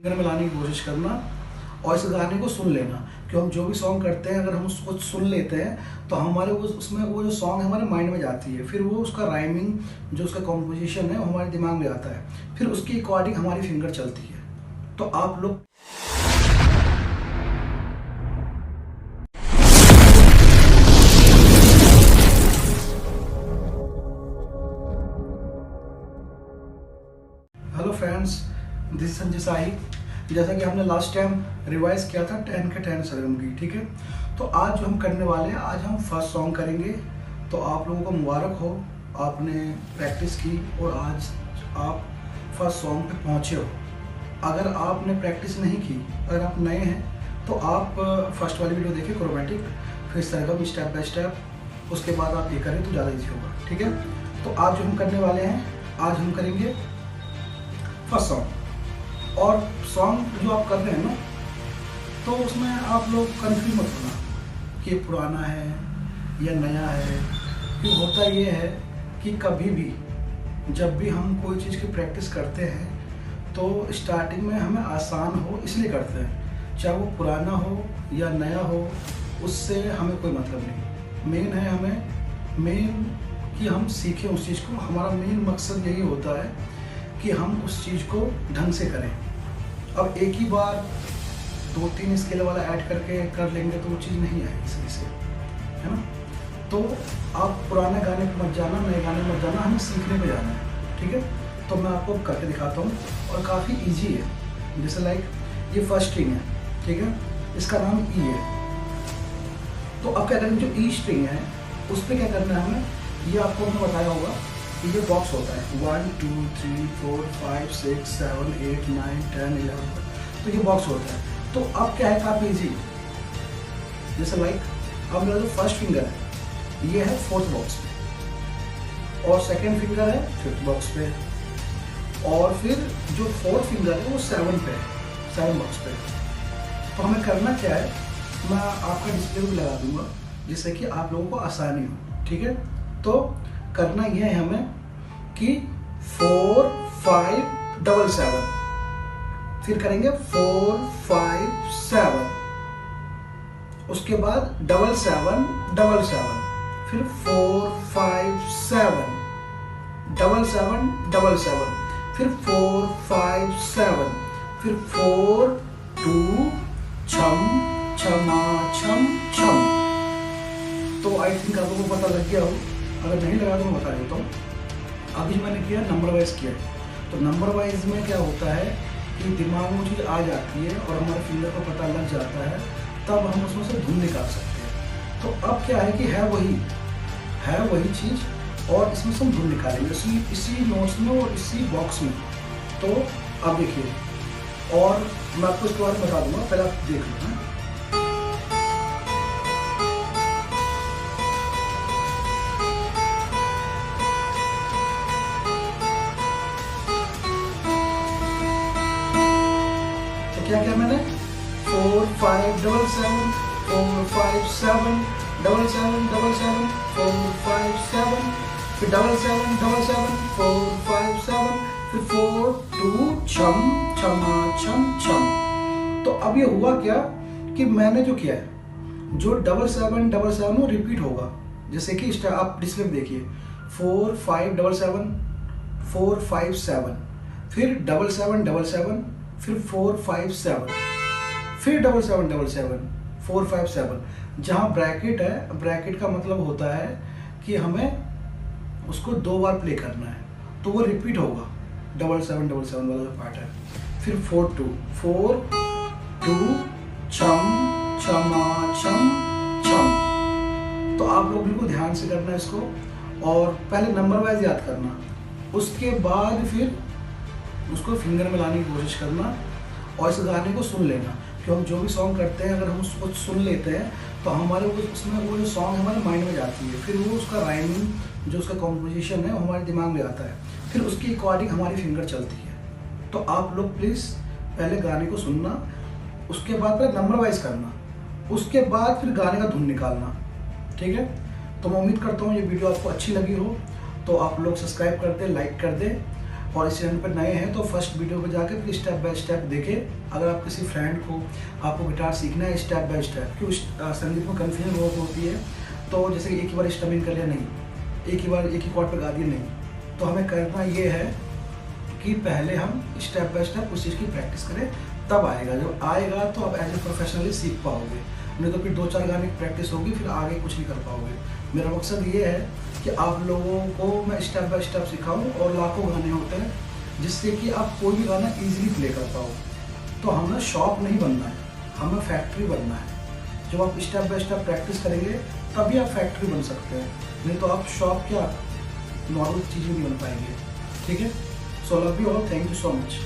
Finger मिलाने की कोशिश करना और इस गाने को सुन लेना। क्यों हम जो भी सॉन्ग करते हैं अगर हम उसको सुन लेते हैं तो हमारे उसमें वो जो सॉन्ग है हमारे माइंड में जाती है, फिर वो उसका राइमिंग जो उसका कॉम्पोजिशन है वो हमारे दिमाग में आता है, फिर उसके अकॉर्डिंग हमारी फिंगर चलती है। तो आप लोग हेलो फ्रेंड्स, दिस संजय साही। जैसा कि हमने लास्ट टाइम रिवाइज किया था 10 के 10 सरगम की, ठीक है। तो आज जो हम करने वाले हैं, आज हम फर्स्ट सॉन्ग करेंगे। तो आप लोगों को मुबारक हो, आपने प्रैक्टिस की और आज आप फर्स्ट सॉन्ग पे पहुंचे हो। अगर आपने प्रैक्टिस नहीं की, अगर आप नए हैं तो आप फर्स्ट वाली वीडियो देखिए क्रोमैटिक, फिर सरगम स्टेप बाय स्टेप, उसके बाद आप ये करें तो ज़्यादा ईजी होगा, ठीक है। तो आज जो हम करने वाले हैं, आज हम करेंगे फर्स्ट सॉन्ग। और सॉन्ग जो आप कर रहे हैं ना, तो उसमें आप लोग कंफ्यूज मत होना कि पुराना है या नया है। क्यों होता ये है कि कभी भी जब भी हम कोई चीज़ की प्रैक्टिस करते हैं तो स्टार्टिंग में हमें आसान हो इसलिए करते हैं, चाहे वो पुराना हो या नया हो, उससे हमें कोई मतलब नहीं। मेन है मेन कि हम सीखें उस चीज़ को। हमारा मेन मकसद यही होता है कि हम उस चीज़ को ढंग से करें। अब एक ही बार 2-3 स्केल वाला ऐड करके कर लेंगे तो वो चीज़ नहीं आएगी सही से, है ना। तो आप पुराने गाने पे मत जाना, नए गाने पे मत जाना, हमें सीखने पे जाना है, ठीक है। तो मैं आपको करके दिखाता हूँ और काफ़ी इजी है। जैसे लाइक ये फर्स्ट स्ट्रिंग है, ठीक है, इसका नाम ई है। तो अब क्या करेंगे, जो ई स्ट्रिंग है उस पर क्या करना है हमें, ये आपको हमने बताया होगा। ये बॉक्स होता है 1 2 3 4 5 6 7 8 9 10 11, तो ये बॉक्स होता है। तो अब क्या है, काफ़ी इजी। जैसे लाइक अब मेरा जो फर्स्ट फिंगर है ये है 4th बॉक्स पे, और सेकंड फिंगर है 5th बॉक्स पे, और फिर जो 4th फिंगर है वो 7 पे है, 7 बॉक्स पे। तो हमें करना क्या है, मैं आपका डिस्प्ले भी लगा दूंगा जिससे कि आप लोगों को आसानी हो, ठीक है। तो करना यह है हमें कि 4 5 7 7, फिर करेंगे 4 5 7, उसके बाद 7 7 7 7, फिर 4 5 7 7 7 7 7, फिर 4 5 7, फिर 4 2 छम छमा छम छम। तो आई थिंक आप लोगों को पता लग गया हो, अगर नहीं लगा तो मैं बता देता हूँ। अभी मैंने किया नंबर वाइज किया, तो नंबर वाइज में क्या होता है कि दिमाग में चीज़ आ जाती है और हमारे फिंगर को पता लग जाता है, तब हम उसमें से धुन निकाल सकते हैं। तो अब क्या है कि है वही चीज़, और इसमें से हम धुन निकालेंगे इसी नोट्स में और इसी बॉक्स में। तो अब देखिए, और मैं आपको इसके बारे में बता दूंगा, पहले आप देख लो। क्या क्या मैंने 4 5 7 7 4 5 7 7 7 7 7 4 5 7, फिर 7 7 7 7 4 5 7, फिर 4 2 छम छमा छम छम। तो अब ये हुआ क्या कि मैंने जो किया है, जो 7 7 7 7 वो रिपीट होगा। जैसे कि आप डिस्प्ले में देखिए 4 5 7 7 4 5 7, फिर 7 7 7 7, फिर 4 5 7, फिर 7 7 7 7 4 5 7। जहाँ ब्रैकेट है, ब्रैकेट का मतलब होता है कि हमें उसको 2 बार प्ले करना है, तो वो रिपीट होगा 7 7 7 7 वाला जो पार्ट है। फिर 4 2 छम छमा छम छम। तो आप लोग बिल्कुल ध्यान से करना इसको, और पहले नंबर वाइज याद करना, उसके बाद फिर उसको फिंगर में लाने की कोशिश करना और इस गाने को सुन लेना। क्यों हम जो भी सॉन्ग करते हैं अगर हम उसको सुन लेते हैं तो हमारे उसमें वो जो सॉन्ग हमारे माइंड में जाती है, फिर वो उसका राइमिंग जो उसका कॉम्पोजिशन है वो हमारे दिमाग में आता है, फिर उसके अकॉर्डिंग हमारी फिंगर चलती है। तो आप लोग प्लीज़ पहले गाने को सुनना, उसके बाद पहले नंबर वाइज करना, उसके बाद फिर गाने का धुन निकालना, ठीक है। तो मैं उम्मीद करता हूँ ये वीडियो आपको अच्छी लगी हो, तो आप लोग सब्सक्राइब कर दें, लाइक कर दें, और इस चैनल पर नए हैं तो फर्स्ट वीडियो पे जाकर फिर स्टेप बाय स्टेप देखें। अगर आप किसी फ्रेंड को आपको गिटार सीखना है स्टेप बाय स्टेप, क्योंकि संगीत में कन्फ्यूजन बहुत होती है। तो जैसे कि एक ही बार स्टमिंग कर लिया नहीं, एक ही बार एक ही कॉर्ड पे गा दिया नहीं, तो हमें करना ये है कि पहले हम स्टेप बाय स्टेप उस चीज़ की प्रैक्टिस करें, तब आएगा। जब आएगा तो आप एज ए प्रोफेशनली सीख पाओगे, नहीं तो फिर 2-4 गाने की प्रैक्टिस होगी, फिर आगे कुछ नहीं कर पाओगे। मेरा मकसद ये है कि आप लोगों को मैं स्टेप बाय स्टेप सिखाऊं, और लाखों गाने होते हैं जिससे कि आप कोई भी गाना ईजिली प्ले कर पाओ। तो हमें शॉप नहीं बनना है, हमें फैक्ट्री बनना है। जब आप स्टेप बाय स्टेप प्रैक्टिस करेंगे तभी आप फैक्ट्री बन सकते हैं, नहीं तो आप शॉप क्या नॉर्मल चीज़ें नहीं बन पाएंगे। ठीक है, so love you all, thank you so much.